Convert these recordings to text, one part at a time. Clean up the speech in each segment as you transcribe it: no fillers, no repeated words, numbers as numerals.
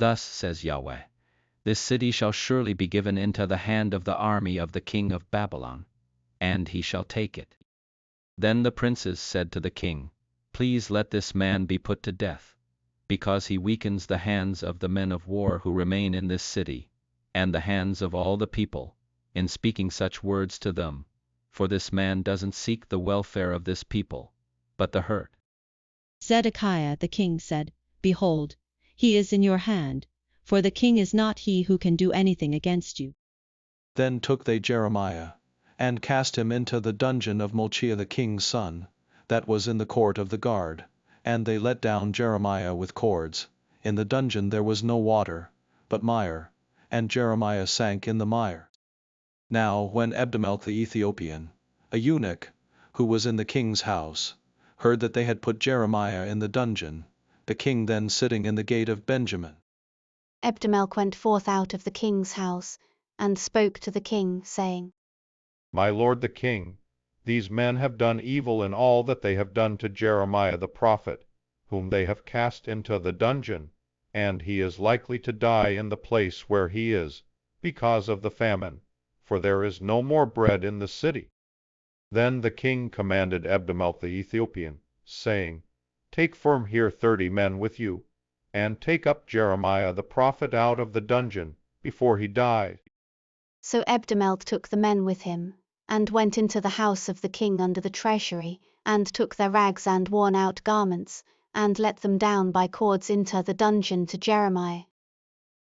Thus says Yahweh, this city shall surely be given into the hand of the army of the king of Babylon, and he shall take it. Then the princes said to the king, please let this man be put to death, because he weakens the hands of the men of war who remain in this city, and the hands of all the people, in speaking such words to them, for this man doesn't seek the welfare of this people, but the hurt. Zedekiah the king said, behold, he is in your hand, for the king is not he who can do anything against you. Then took they Jeremiah, and cast him into the dungeon of Malchiah the king's son, that was in the court of the guard, and they let down Jeremiah with cords. In the dungeon there was no water, but mire, and Jeremiah sank in the mire. Now when Ebedmelech the Ethiopian, a eunuch, who was in the king's house, heard that they had put Jeremiah in the dungeon, the king then sitting in the gate of Benjamin, Ebedmelech went forth out of the king's house, and spoke to the king, saying, My lord the king, these men have done evil in all that they have done to Jeremiah the prophet, whom they have cast into the dungeon, and he is likely to die in the place where he is, because of the famine, for there is no more bread in the city. Then the king commanded Ebedmelech the Ethiopian, saying, Take from here 30 men with you, and take up Jeremiah the prophet out of the dungeon, before he die. So Ebedmelech took the men with him, and went into the house of the king under the treasury, and took their rags and worn-out garments, and let them down by cords into the dungeon to Jeremiah.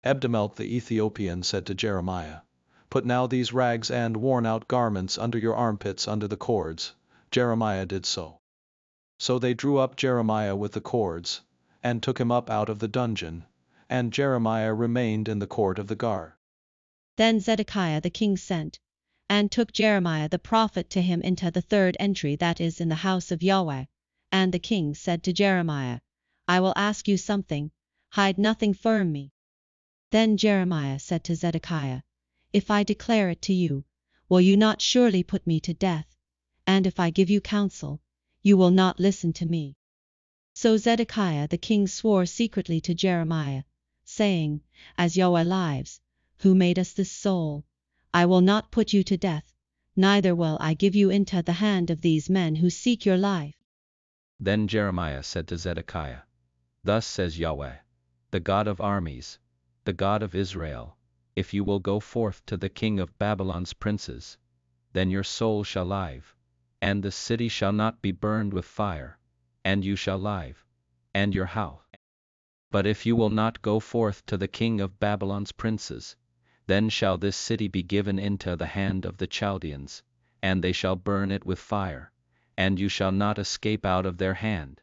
Ebedmelech the Ethiopian said to Jeremiah, Put now these rags and worn-out garments under your armpits under the cords. Jeremiah did so. So they drew up Jeremiah with the cords, and took him up out of the dungeon, and Jeremiah remained in the court of the guard. Then Zedekiah the king sent, and took Jeremiah the prophet to him into the third entry that is in the house of Yahweh. And the king said to Jeremiah, I will ask you something, hide nothing from me. Then Jeremiah said to Zedekiah, If I declare it to you, will you not surely put me to death? And if I give you counsel, you will not listen to me. So Zedekiah the king swore secretly to Jeremiah, saying, As Yahweh lives, who made us this soul, I will not put you to death, neither will I give you into the hand of these men who seek your life. Then Jeremiah said to Zedekiah, Thus says Yahweh, the God of armies, the God of Israel, if you will go forth to the king of Babylon's princes, then your soul shall live, and the city shall not be burned with fire, and you shall live, and your house. But if you will not go forth to the king of Babylon's princes, then shall this city be given into the hand of the Chaldeans, and they shall burn it with fire, and you shall not escape out of their hand.